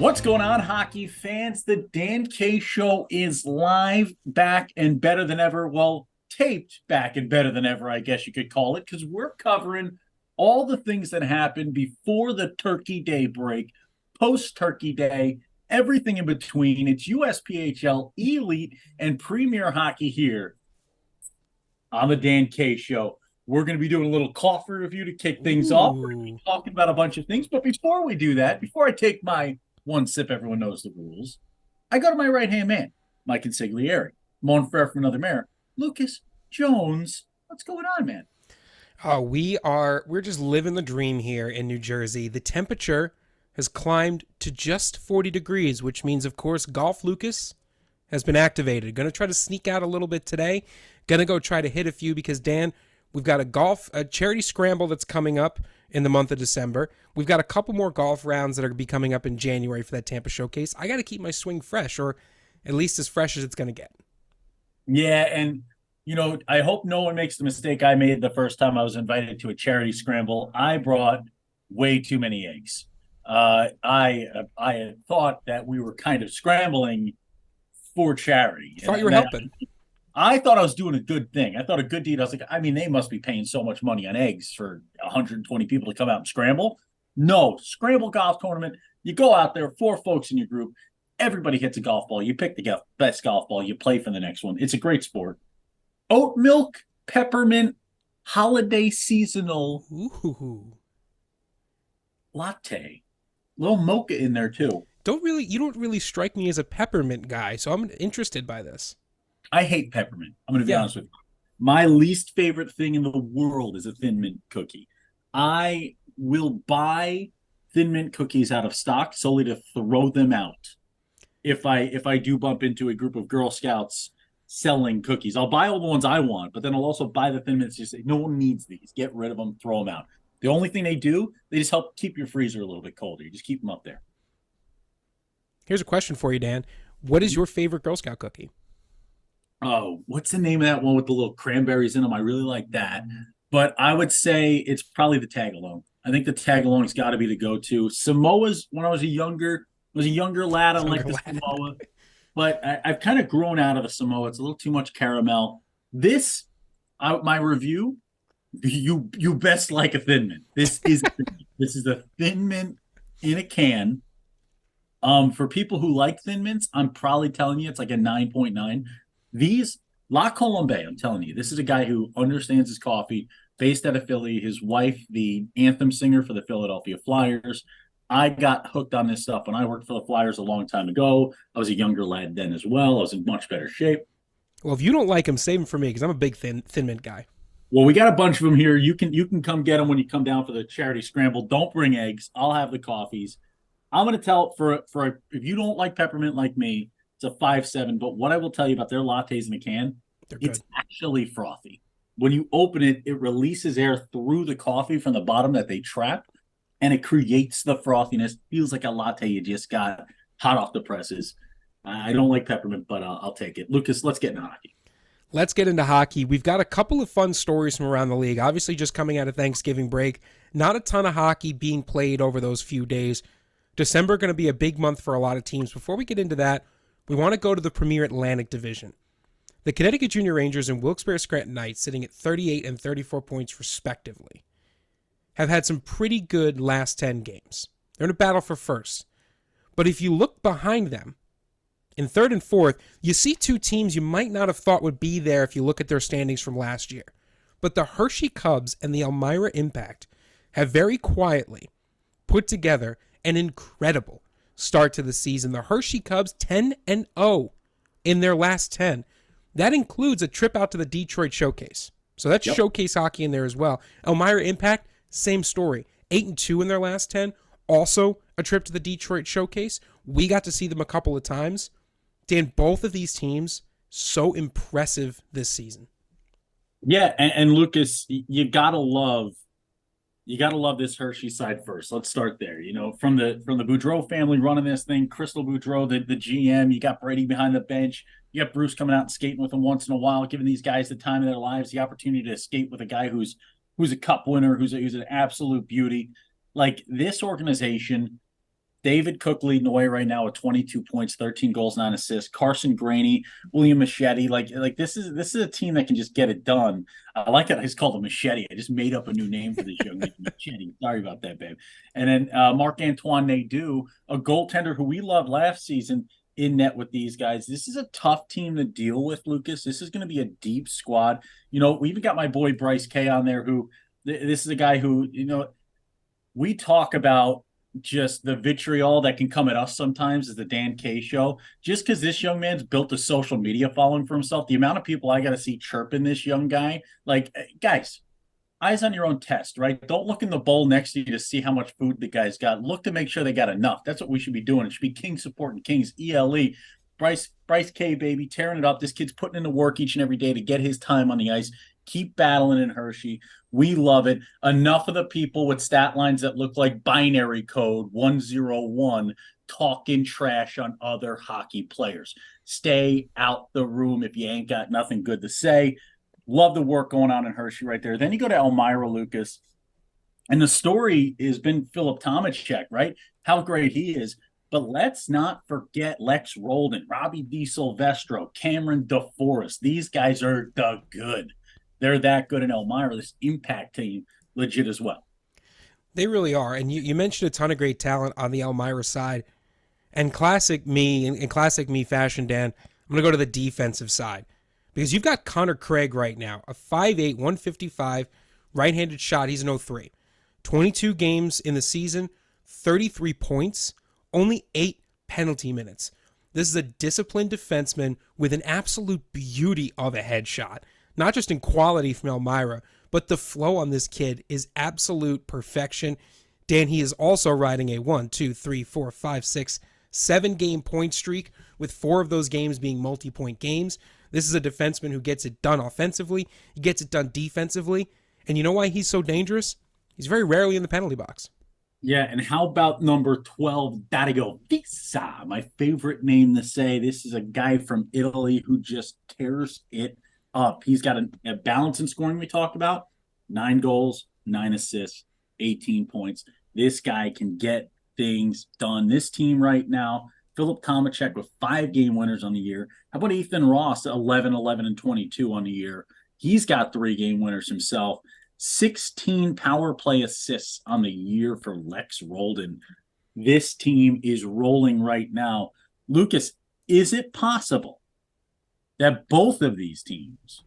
What's going on, hockey fans? The Dan K Show is live, back, and better than ever. Well, taped back and better than ever, I guess you could call it, because we're covering all the things that happened before the Turkey Day break, post Turkey Day, everything in between. It's USPHL Elite and Premier Hockey here on the Dan K Show. We're going to be doing a little coffee review to kick things off. We're going to be talking about a bunch of things. But before we do that, before I take my one sip, everyone knows the rules, I go to my right-hand man, Mike Consigliere. Mon frere from another mayor, Lucas Jones. What's going on, man? We're just living the dream here in New Jersey. The temperature has climbed to just 40 degrees, which means, of course, Golf Lucas has been activated. Going to try to sneak out a little bit today. Going to go try to hit a few because, Dan, we've got a charity scramble that's coming up in the month of December. We've got a couple more golf rounds that are going to be coming up in January for that Tampa showcase. I got to keep my swing fresh, or at least as fresh as it's going to get. Yeah, and I hope no one makes the mistake I made the first time I was invited to a charity scramble. I brought way too many eggs. I had thought that we were kind of scrambling for charity. Thought you were helping. I thought I was doing a good thing. I thought a good deed. I was like, they must be paying so much money on eggs for 120 people to come out and scramble. No, scramble golf tournament. You go out there, 4 folks in your group. Everybody hits a golf ball. You pick the best golf ball. You play for the next one. It's a great sport. Oat milk, peppermint, holiday seasonal latte. Little mocha in there too. You don't really strike me as a peppermint guy, so I'm interested by this. I hate peppermint. I'm going to be honest with you. My least favorite thing in the world is a Thin Mint cookie. I will buy Thin Mint cookies out of stock solely to throw them out. If I do bump into a group of Girl Scouts selling cookies, I'll buy all the ones I want, but then I'll also buy the Thin Mints. Just say, no one needs these. Get rid of them. Throw them out. The only thing they do, they just help keep your freezer a little bit colder. You just keep them up there. Here's a question for you, Dan. What is your favorite Girl Scout cookie? Oh, what's the name of that one with the little cranberries in them? I really like that. But I would say it's probably the tag-along. I think the tag-along's got to be the go-to. Samoa's, when I was a younger lad, I liked the Samoa. But I've kind of grown out of the Samoa. It's a little too much caramel. My review, you best like a Thin Mint. This is a Thin Mint in a can. For people who like Thin Mints, I'm probably telling you it's like a 9.9. These, La Colombe, I'm telling you, this is a guy who understands his coffee, based out of Philly. His wife, the anthem singer for the Philadelphia Flyers. I got hooked on this stuff when I worked for the Flyers a long time ago. I was a younger lad then as well. I was in much better shape. Well, if you don't like them, save them for me because I'm a big Thin Mint guy. Well, we got a bunch of them here. You can come get them when you come down for the charity scramble. Don't bring eggs. I'll have the coffees. I'm going to tell if you don't like peppermint like me, it's a 5.7, but what I will tell you about their lattes in a can, it's actually frothy. When you open it, it releases air through the coffee from the bottom that they trap, and it creates the frothiness. Feels like a latte you just got hot off the presses. I don't like peppermint, but I'll take it. Lucas, let's get into hockey. Let's get into hockey. We've got a couple of fun stories from around the league. Obviously, just coming out of Thanksgiving break, not a ton of hockey being played over those few days. December going to be a big month for a lot of teams. Before we get into that, we want to go to the Premier Atlantic Division. The Connecticut Junior Rangers and Wilkes-Barre Scranton Knights, sitting at 38 and 34 points respectively, have had some pretty good last 10 games. They're in a battle for first. But if you look behind them, in third and fourth, you see 2 teams you might not have thought would be there if you look at their standings from last year. But the Hershey Cubs and the Elmira Impact have very quietly put together an incredible start to the season. The Hershey Cubs 10-0 in their last 10. That includes a trip out to the Detroit Showcase. So that's showcase hockey in there as well. Elmira Impact, same story. 8-2 in their last 10. Also a trip to the Detroit Showcase. We got to see them a couple of times. Dan, both of these teams, so impressive this season. Yeah, and Lucas, you gotta love this Hershey side first. Let's start there. From the Boudreau family running this thing, Crystal Boudreau, the GM. You got Brady behind the bench. You got Bruce coming out and skating with them once in a while, giving these guys the time of their lives, the opportunity to skate with a guy who's a cup winner, who's an absolute beauty. Like, this organization David Cook leading the way right now with 22 points, 13 goals, 9 assists. Carson Graney, William Machete. Like this is a team that can just get it done. I like it. He's called a Machete. I just made up a new name for this young man, Machete. Sorry about that, babe. And then Marc Antoine Nadeau, a goaltender who we loved last season, in net with these guys. This is a tough team to deal with, Lucas. This is going to be a deep squad. We even got my boy Bryce K on there, who this is a guy who, we talk about just the vitriol that can come at us sometimes as the Dan K show. Just because this young man's built a social media following for himself, the amount of people I got to see chirping this young guy, like, guys, eyes on your own test, right? Don't look in the bowl next to you to see how much food the guy's got. Look to make sure they got enough. That's what we should be doing. It should be King supporting Kings, ELE. Bryce K, baby, tearing it up. This kid's putting in the work each and every day to get his time on the ice. Keep battling in Hershey. We love it. Enough of the people with stat lines that look like binary code 101 talking trash on other hockey players. Stay out the room if you ain't got nothing good to say. Love the work going on in Hershey right there. Then you go to Elmira, Lucas, and the story has been Philip Tomacek, right? How great he is. But let's not forget Lex Roldan, Robbie DiSilvestro, Cameron DeForest. These guys are the good. They're that good in Elmira. This impact team, legit as well. They really are. And you mentioned a ton of great talent on the Elmira side. And classic me, in classic me fashion, Dan, I'm going to go to the defensive side. Because you've got Connor Craig right now, a 5'8", 155 right-handed shot. He's an 03. 22 games in the season, 33 points, only 8 penalty minutes. This is a disciplined defenseman with an absolute beauty of a headshot. Not just in quality from Elmira, but the flow on this kid is absolute perfection. Dan, he is also riding a 1, 2, 3, 4, 5, 6, 7-game point streak, with 4 of those games being multi-point games. This is a defenseman who gets it done offensively. He gets it done defensively. And you know why he's so dangerous? He's very rarely in the penalty box. Yeah, and how about number 12, Dario Fisa, my favorite name to say. This is a guy from Italy who just tears it up. He's got a balance in scoring we talked about. 9 goals, 9 assists, 18 points. This guy can get things done. This team right now, Philip Tomacek with 5 game winners on the year. How about Ethan Ross, 11, 11, and 22 on the year? He's got 3 game winners himself. 16 power play assists on the year for Lex Roldan. This team is rolling right now. Lucas, is it possible that both of these teams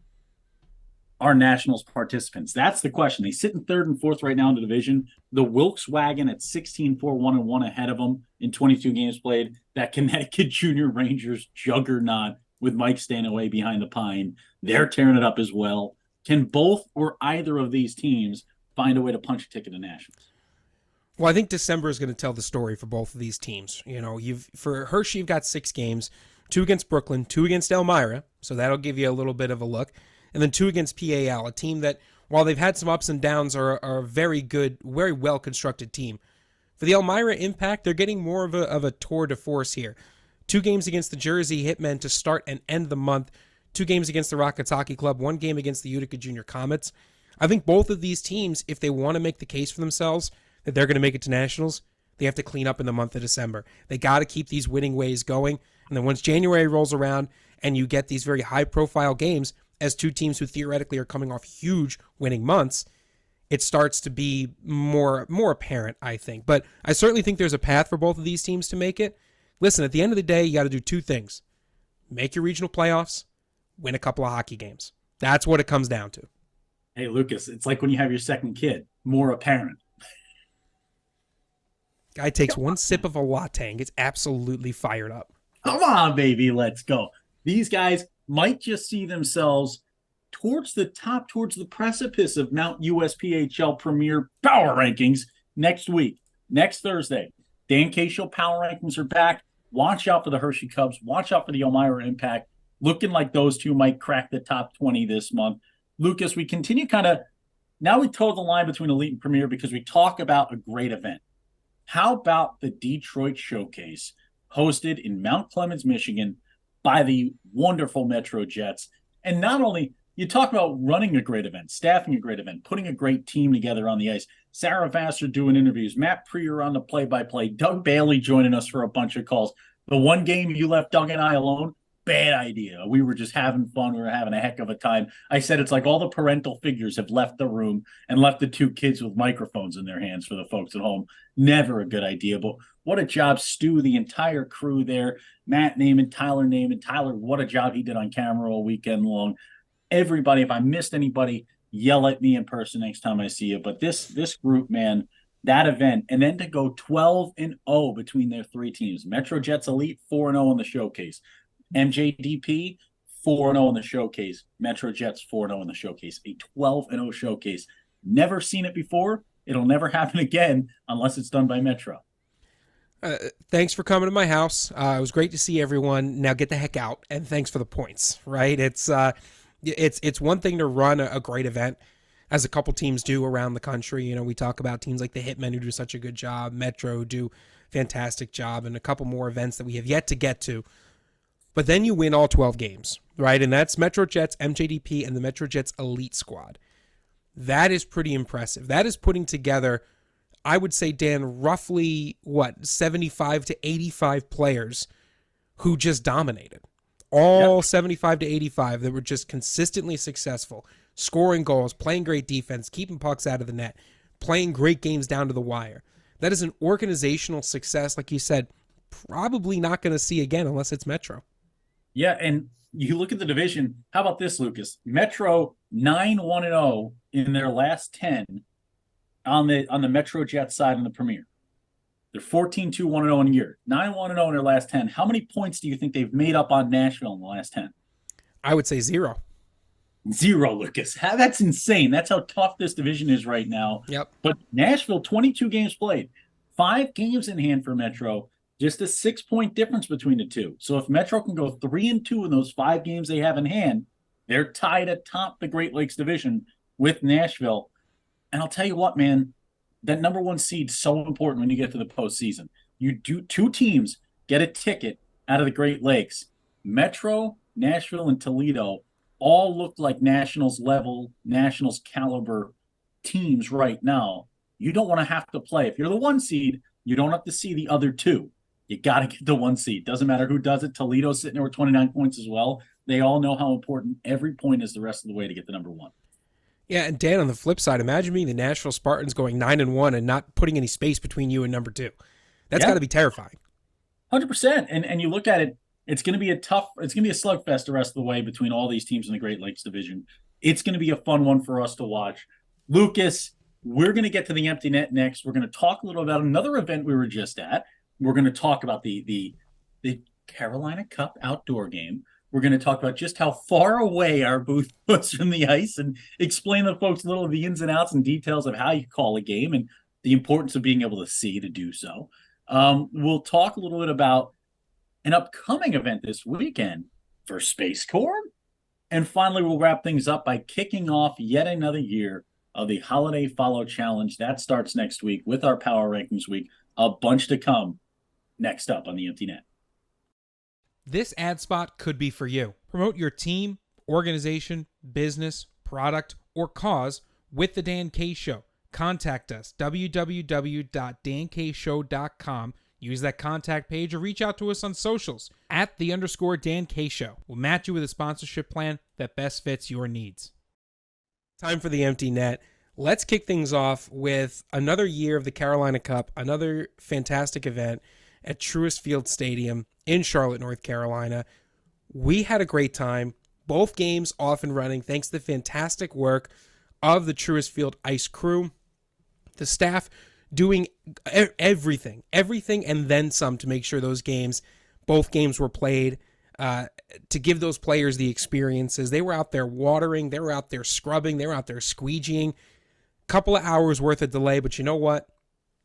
are Nationals participants? That's the question. They sit in 3rd and 4th right now in the division. The Wilkes Wagon at 16-4-1-1 ahead of them in 22 games played. That Connecticut Junior Rangers juggernaut with Mike Stanaway behind the pine. They're tearing it up as well. Can both or either of these teams find a way to punch a ticket to Nationals? Well, I think December is going to tell the story for both of these teams. For Hershey, you've got 6 games, 2 against Brooklyn, 2 against Elmira, so that'll give you a little bit of a look, and then 2 against PAL, a team that, while they've had some ups and downs, are a very good, very well-constructed team. For the Elmira Impact, they're getting more of a tour de force here. 2 games against the Jersey Hitmen to start and end the month, 2 games against the Rockets Hockey Club, 1 game against the Utica Junior Comets. I think both of these teams, if they want to make the case for themselves that they're going to make it to Nationals, they have to clean up in the month of December. They got to keep these winning ways going. And then once January rolls around and you get these very high-profile games as 2 teams who theoretically are coming off huge winning months, it starts to be more apparent, I think. But I certainly think there's a path for both of these teams to make it. Listen, at the end of the day, you got to do 2 things. Make your regional playoffs, win a couple of hockey games. That's what it comes down to. Hey, Lucas, it's like when you have your second kid, more apparent. Guy takes 1 sip of a latte and gets absolutely fired up. Come on, baby, let's go. These guys might just see themselves towards the top, towards the precipice of Mount USPHL Premier Power Rankings next week, next Thursday. Dan K Show Power Rankings are back. Watch out for the Hershey Cubs. Watch out for the Elmira Impact. Looking like those 2 might crack the top 20 this month. Lucas, we continue now we toe the line between elite and premier because we talk about a great event. How about the Detroit Showcase hosted in Mount Clemens, Michigan by the wonderful Metro Jets? And not only you talk about running a great event, staffing a great event, putting a great team together on the ice. Sarah Vassar doing interviews, Matt Prier on the play-by-play, Doug Bailey joining us for a bunch of calls. The one game you left Doug and I alone, bad idea. We were just having fun. We were having a heck of a time. I said it's like all the parental figures have left the room and left the two kids with microphones in their hands for the folks at home. Never a good idea, but what a job Stu, the entire crew there, Matt Naiman, Tyler Naiman. Tyler, what a job he did on camera all weekend long. Everybody, if I missed anybody, yell at me in person next time I see you. But this group, man, that event, and then to go 12-0 between their three teams. Metro Jets Elite 4-0 in the showcase. MJDP 4-0 in the showcase. Metro Jets 4-0 in the showcase. A 12-0 showcase. Never seen it before. It'll never happen again unless it's done by Metro. Thanks for coming to my house. It was great to see everyone. Now get the heck out, and thanks for the points. Right? It's one thing to run a great event, as a couple teams do around the country. You know, we talk about teams like the Hitmen who do such a good job, Metro do fantastic job, and a couple more events that we have yet to get to. But then you win all 12 games, right? And that's Metro Jets, MJDP, and the Metro Jets Elite Squad. That is pretty impressive. That is putting together, I would say, Dan, roughly, 75 to 85 players who just dominated. All 75 to 85 that were just consistently successful, scoring goals, playing great defense, keeping pucks out of the net, playing great games down to the wire. That is an organizational success, like you said, probably not going to see again unless it's Metro. Yeah, and you look at the division. How about this, Lucas? Metro 9-1-0 in their last 10 on the Metro Jets side in the Premier. They're 14-2-1-0 in a year. 9-1-0 in their last 10. How many points do you think they've made up on Nashville in the last 10? I would say 0. 0, Lucas. That's insane. That's how tough this division is right now. Yep. But Nashville, 22 games played. 5 games in hand for Metro. Just a 6-point difference between the two. So if Metro can go 3-2 in those 5 games they have in hand, they're tied atop the Great Lakes division with Nashville. And I'll tell you what, man, that number 1 seed's so important when you get to the postseason. You do 2 teams get a ticket out of the Great Lakes. Metro, Nashville, and Toledo all look like Nationals level, Nationals caliber teams right now. You don't want to have to play. If you're the 1 seed, you don't have to see the other 2. You got to get the 1 seed. Doesn't matter who does it. Toledo's sitting there with 29 points as well. They all know how important every point is the rest of the way to get the number 1. Yeah, and Dan, on the flip side, imagine being the Nashville Spartans going 9-1 and not putting any space between you and number 2. That's got to be terrifying. 100%. And you look at it, it's going to be a slugfest the rest of the way between all these teams in the Great Lakes division. It's going to be a fun one for us to watch. Lucas, we're going to get to the empty net next. We're going to talk a little about another event we were just at. We're going to talk about the Carolina Cup outdoor game. We're going to talk about just how far away our booth was from the ice and explain to folks a little of the ins and outs and details of how you call a game and the importance of being able to see to do so. We'll talk a little bit about an upcoming event this weekend for Space Corps. And finally, we'll wrap things up by kicking off yet another year of the Holiday Follow Challenge. That starts next week with our Power Rankings Week. A bunch to come next up on the Empty Net. This ad spot could be for you. Promote your team, organization, business, product, or cause with The Dan K Show. Contact us, www.dankshow.com. Use that contact page or reach out to us on socials at @Dan K Show. We'll match you with a sponsorship plan that best fits your needs. Time for the Empty Net. Let's kick things off with another year of the Carolina Cup, another fantastic event at Truist Field Stadium in Charlotte, North Carolina. We had a great time. Both games off and running thanks to the fantastic work of the Truist Field Ice crew. The staff doing everything and then some to make sure both games were played, to give those players the experiences. They were out there watering, they were out there scrubbing, they were out there squeegeeing. Couple of hours worth of delay, but you know what?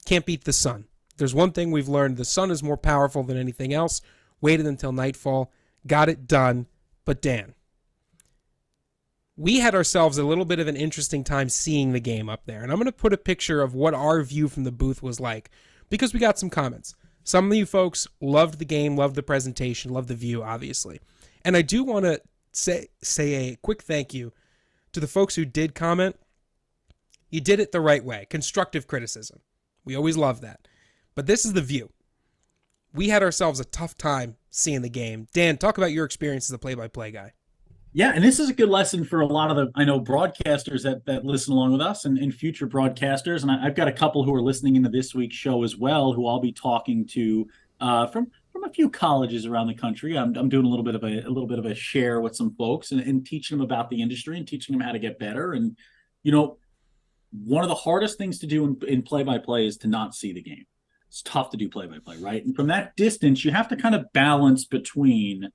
Can't beat the sun. There's one thing we've learned. The sun is more powerful than anything else. Waited until nightfall. Got it done. But Dan, we had ourselves a little bit of an interesting time seeing the game up there. And I'm going to put a picture of what our view from the booth was like, because we got some comments. Some of you folks loved the game, loved the presentation, loved the view, obviously. And I do want to say a quick thank you to the folks who did comment, you did it the right way. Constructive criticism. We always love that. But this is the view. We had ourselves a tough time seeing the game. Dan, talk about your experience as a play-by-play guy. Yeah, and this is a good lesson for a lot of I know broadcasters that listen along with us and future broadcasters. And I've got a couple who are listening into this week's show as well, who I'll be talking to from a few colleges around the country. I'm doing a little bit of a share with some folks and teaching them about the industry and teaching them how to get better. And one of the hardest things to do in play-by-play is to not see the game. It's tough to do play-by-play, right? And from that distance, you have to kind of balance between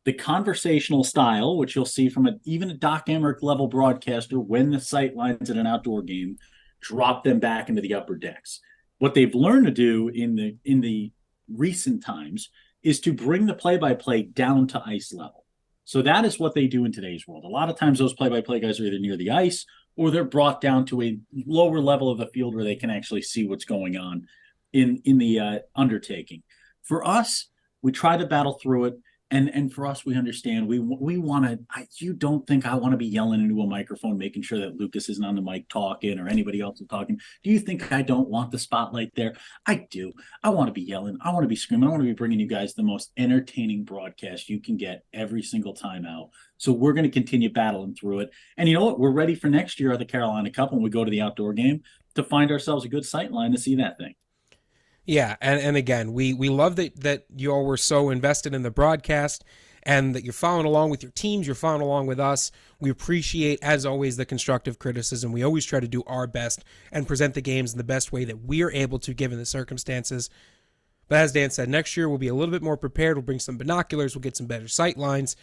the conversational style, which you'll see from even a Doc Emmerich level broadcaster, when the sight lines at an outdoor game drop them back into the upper decks. What they've learned to do in the recent times is to bring the play-by-play down to ice level. So that is what they do in today's world. A lot of times those play-by-play guys are either near the ice or they're brought down to a lower level of the field where they can actually see what's going on in the undertaking. For us, we try to battle through it. And for us, we understand we want to. You don't think I want to be yelling into a microphone, making sure that Lucas isn't on the mic talking or anybody else is talking? Do you think I don't want the spotlight there? I do. I want to be yelling. I want to be screaming. I want to be bringing you guys the most entertaining broadcast you can get every single time out. So we're going to continue battling through it. And you know what? We're ready for next year at the Carolina Cup when we go to the outdoor game to find ourselves a good sight line to see that thing. Yeah, and again, we love that you all were so invested in the broadcast and that you're following along with your teams, you're following along with us. We appreciate, as always, the constructive criticism. We always try to do our best and present the games in the best way that we're able to given the circumstances. But as Dan said, next year we'll be a little bit more prepared. We'll bring some binoculars, we'll get some better sight lines,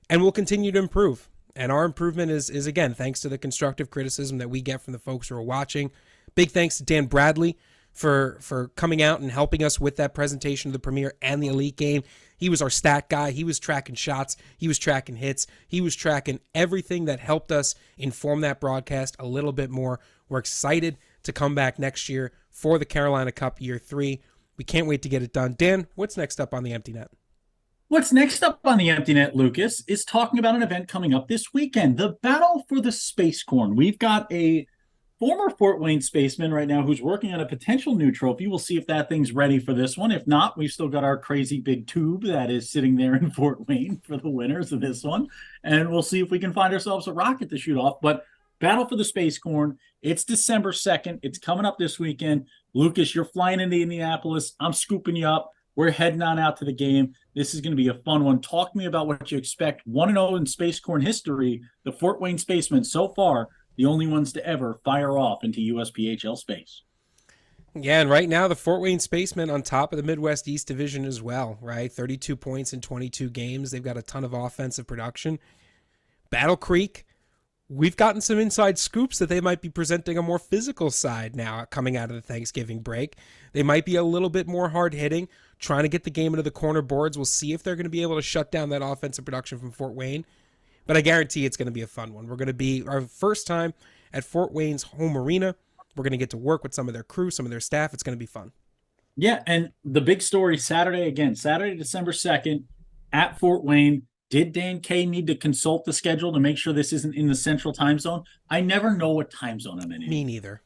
and we'll continue to improve. And our improvement is again, thanks to the constructive criticism that we get from the folks who are watching. Big thanks to Dan Bradley for coming out and helping us with that presentation of the Premier and the Elite game. He was our stat guy. He was tracking shots. He was tracking hits. He was tracking everything that helped us inform that broadcast a little bit more. We're excited to come back next year for the Carolina Cup Year 3. We can't wait to get it done. Dan, what's next up on the Empty Net? What's next up on the Empty Net, Lucas, is talking about an event coming up this weekend, the Battle for the Space Corn. We've got a former Fort Wayne spaceman right now who's working on a potential new trophy. We'll see if that thing's ready for this one. If not, we've still got our crazy big tube that is sitting there in Fort Wayne for the winners of this one. And we'll see if we can find ourselves a rocket to shoot off. But Battle for the Space Corn, it's December 2nd. It's coming up this weekend. Lucas, you're flying into Indianapolis. I'm scooping you up. We're heading on out to the game. This is going to be a fun one. Talk to me about what you expect. 1-0 in Space Corn history. The Fort Wayne spacemen so far, the only ones to ever fire off into USPHL space. Yeah, and right now the Fort Wayne Spacemen on top of the Midwest East Division as well, right? 32 points in 22 games. They've got a ton of offensive production. Battle Creek, we've gotten some inside scoops that they might be presenting a more physical side now coming out of the Thanksgiving break. They might be a little bit more hard-hitting, trying to get the game into the corner boards. We'll see if they're going to be able to shut down that offensive production from Fort Wayne. But I guarantee it's going to be a fun one. We're going to be our first time at Fort Wayne's home arena. We're going to get to work with some of their crew, some of their staff. It's going to be fun. Yeah, and the big story Saturday, December 2nd at Fort Wayne. Did Dan K need to consult the schedule to make sure this isn't in the central time zone? I never know what time zone I'm in. Me neither.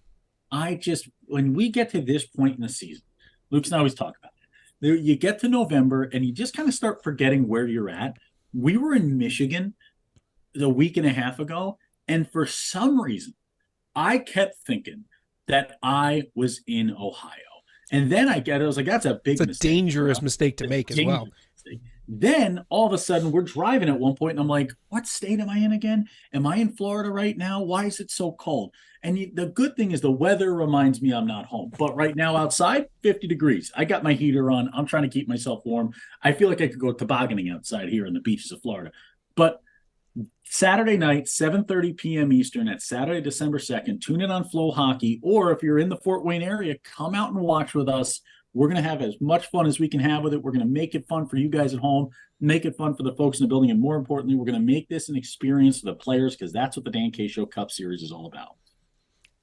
When we get to this point in the season, Luke's and I always talk about it. You get to November and you just kind of start forgetting where you're at. We were in Michigan a week and a half ago, and for some reason I kept thinking that I was in Ohio, and then I was like, that's a big mistake. Dangerous mistake to make as well. Mistake. Then all of a sudden we're driving at one point and I'm like, what state am I in again? Am I in Florida right now? Why is it so cold? And the good thing is the weather reminds me I'm not home, but right now outside 50 degrees. I got my heater on. I'm trying to keep myself warm. I feel like I could go tobogganing outside here in the beaches of Florida. But Saturday night, 7:30 p.m. Eastern, at Saturday, December 2nd. Tune in on Flow Hockey, or if you're in the Fort Wayne area, come out and watch with us. We're going to have as much fun as we can have with it. We're going to make it fun for you guys at home, make it fun for the folks in the building, and more importantly, we're going to make this an experience for the players, because that's what the Dan K Show Cup Series is all about.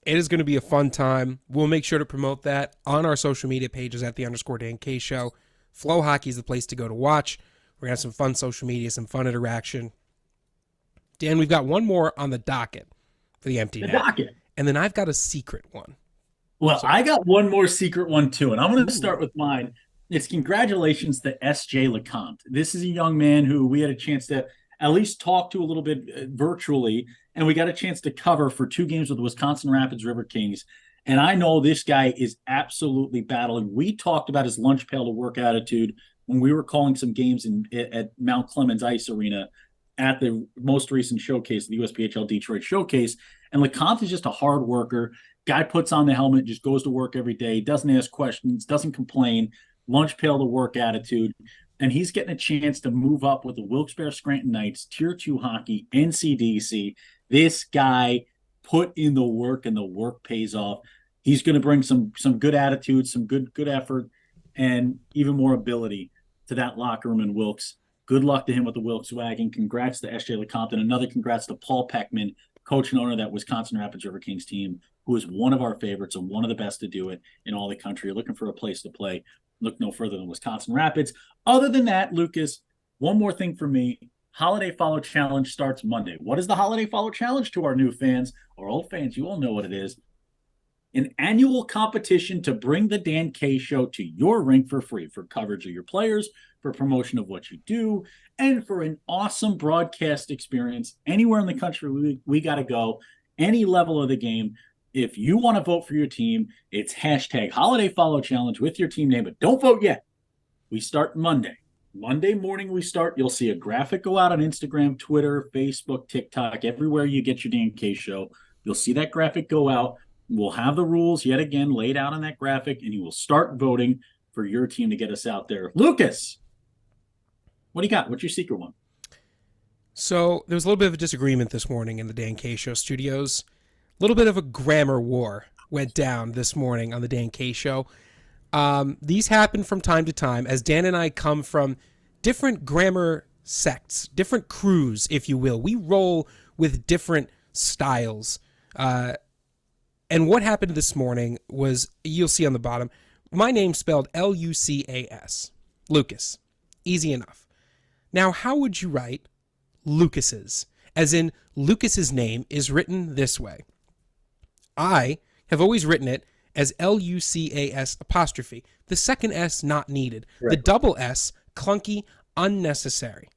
It is going to be a fun time. We'll make sure to promote that on our social media pages at @the_Dan K Show. Flow Hockey is the place to go to watch. We're going to have some fun social media, some fun interaction. Dan, we've got one more on the docket for the empty The net, docket. and then I've got a secret one. Well, So, I got one more secret one too, and I'm going to ooh, start with mine. It's congratulations to S.J. LeCompte. This is a young man who we had a chance to at least talk to a little bit virtually, and we got a chance to cover for 2 games with the Wisconsin Rapids River Kings. And I know this guy is absolutely battling. We talked about his lunch pail to work attitude when we were calling some games at Mount Clemens Ice Arena at the most recent showcase, the USPHL Detroit Showcase. And LeCompte is just a hard worker. Guy puts on the helmet, just goes to work every day, doesn't ask questions, doesn't complain, lunch pail to work attitude. And he's getting a chance to move up with the Wilkes-Barre Scranton Knights, Tier 2 hockey, NCDC. This guy put in the work, and the work pays off. He's going to bring some good attitude, some good effort, and even more ability to that locker room in Wilkes. Good luck to him with the Wilkes wagon. Congrats to S.J. LeCompte, and another congrats to Paul Peckman, coach and owner of that Wisconsin Rapids River Kings team, who is one of our favorites and one of the best to do it in all the country. You're looking for a place to play, look no further than Wisconsin Rapids. Other than that, Lucas, one more thing for me. Holiday Follow Challenge starts Monday. What is the Holiday Follow Challenge to our new fans or old fans? You all know what it is. An annual competition to bring the Dan K Show to your rink for free, for coverage of your players, for promotion of what you do, and for an awesome broadcast experience anywhere in the country we got to go, any level of the game. If you want to vote for your team, it's hashtag Holiday Follow Challenge with your team name, but don't vote yet. We start Monday. Monday morning we start. You'll see a graphic go out on Instagram, Twitter, Facebook, TikTok, everywhere you get your Dan K Show. You'll see that graphic go out. We'll have the rules yet again laid out on that graphic, and you will start voting for your team to get us out there. Lucas, what do you got? What's your secret one? so there was a little bit of a disagreement this morning in the Dan K Show studios. A little bit of a grammar war went down this morning on the Dan K Show. These happen from time to time as Dan and I come from different grammar sects, different crews, if you will. We roll with different styles. And what happened this morning was, you'll see on the bottom, my name spelled Lucas. Lucas. Easy enough. Now, how would you write Lucas's? As in, Lucas's name is written this way. I have always written it as Lucas apostrophe. The second S not needed. Right. The double S, clunky, unnecessary.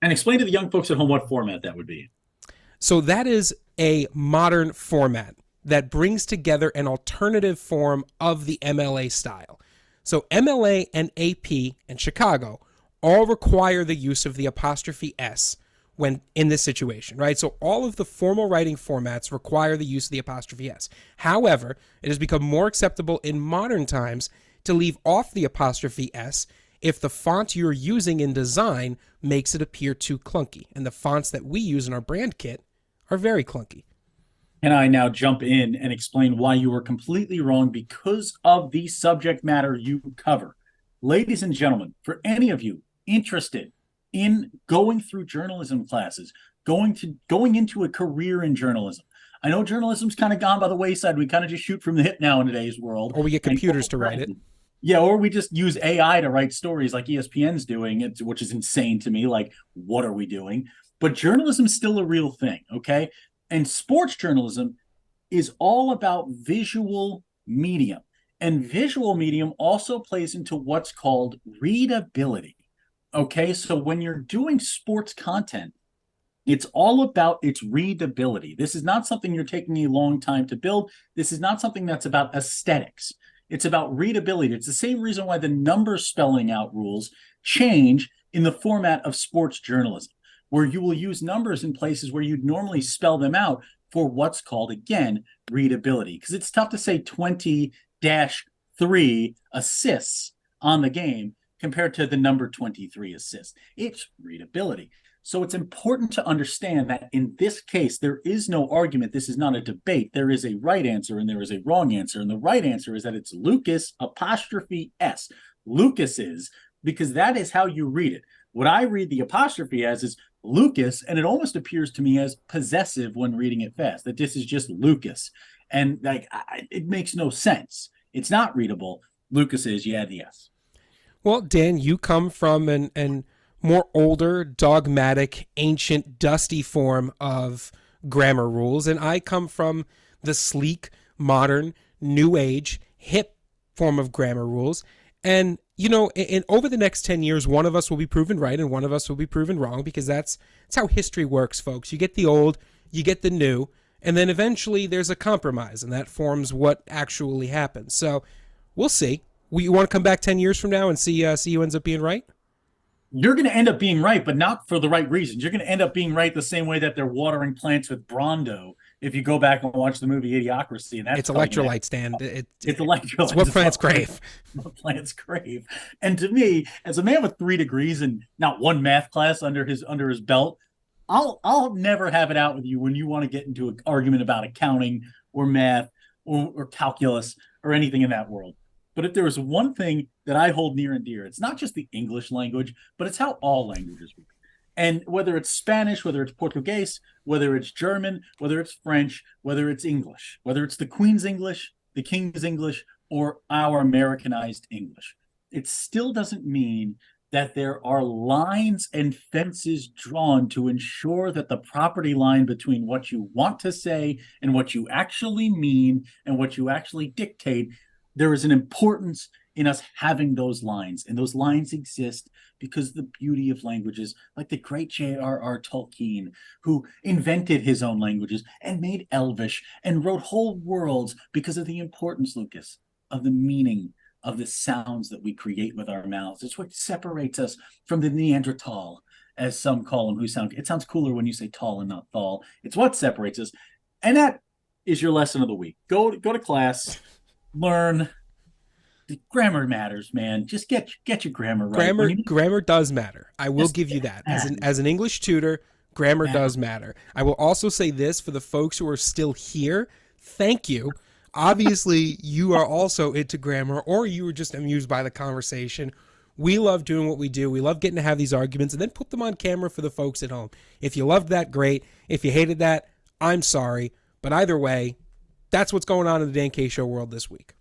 And explain to the young folks at home what format that would be. So that is a modern format that brings together an alternative form of the MLA style. So MLA and AP and Chicago all require the use of the apostrophe S when in this situation, right? So all of the formal writing formats require the use of the apostrophe S. However, it has become more acceptable in modern times to leave off the apostrophe S if the font you're using in design makes it appear too clunky. And the fonts that we use in our brand kit are very clunky. Can I now jump in and explain why you were completely wrong because of the subject matter you cover? Ladies and gentlemen, for any of you interested in going through journalism classes, going into a career in journalism. I know journalism's kind of gone by the wayside. We kind of just shoot from the hip now in today's world. Or we get computers to write it. Yeah, or we just use AI to write stories like ESPN's doing, which is insane to me. Like, what are we doing? But journalism's still a real thing, okay? And sports journalism is all about visual medium. And visual medium also plays into what's called readability. Okay, so when you're doing sports content, it's all about its readability. This is not something you're taking a long time to build. This is not something that's about aesthetics. It's about readability. It's the same reason why the number spelling out rules change in the format of sports journalism, where you will use numbers in places where you'd normally spell them out for what's called, again, readability. Because it's tough to say 20-3 assists on the game compared to the number 23 assists. It's readability. So it's important to understand that in this case, there is no argument. This is not a debate. There is a right answer and there is a wrong answer. And the right answer is that it's Lucas apostrophe S. Lucas is, because that is how you read it. What I read the apostrophe as is Lucas, and it almost appears to me as possessive when reading it fast, that this is just Lucas. And like, it makes no sense. It's not readable. Lucas is, you add the S. Well, Dan, you come from an more older, dogmatic, ancient, dusty form of grammar rules, and I come from the sleek, modern, new age, hip form of grammar rules. And over the next 10 years, one of us will be proven right and one of us will be proven wrong, because that's how history works, folks. You get the old, you get the new, and then eventually there's a compromise, and that forms what actually happens. So we'll see. You want to come back 10 years from now and see who ends up being right? You're going to end up being right, but not for the right reasons. You're going to end up being right the same way that they're watering plants with Brondo. If you go back and watch the movie Idiocracy, and that's it's electrolyte stand. It's electrolytes. It's what plants crave. What plants crave. And to me, as a man with 3 degrees and not one math class under his belt, I'll never have it out with you when you want to get into an argument about accounting or math or calculus or anything in that world. But if there is one thing that I hold near and dear, it's not just the English language, but it's how all languages work. And whether it's Spanish, whether it's Portuguese, whether it's German, whether it's French, whether it's English, whether it's the Queen's English, the King's English, or our Americanized English, it still doesn't mean that there are lines and fences drawn to ensure that the property line between what you want to say and what you actually mean and what you actually dictate, there is an importance in us having those lines. And those lines exist because the beauty of languages, like the great J.R.R. Tolkien, who invented his own languages and made Elvish and wrote whole worlds because of the importance, Lucas, of the meaning of the sounds that we create with our mouths. It's what separates us from the Neanderthal, as some call them, it sounds cooler when you say tall and not thal. It's what separates us. And that is your lesson of the week. Go to class. Learn. The grammar matters, man. Just get your grammar right. Grammar does matter. I will give you that. As an English tutor, grammar does matter. I will also say this for the folks who are still here. Thank you. Obviously, you are also into grammar, or you were just amused by the conversation. We love doing what we do. We love getting to have these arguments and then put them on camera for the folks at home. If you loved that, great. If you hated that, I'm sorry. But either way, that's what's going on in the Dan K Show world this week.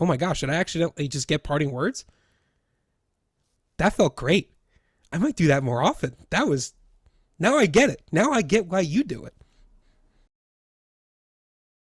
Oh my gosh, did I accidentally just get parting words? That felt great. I might do that more often. Now I get it. Now I get why you do it.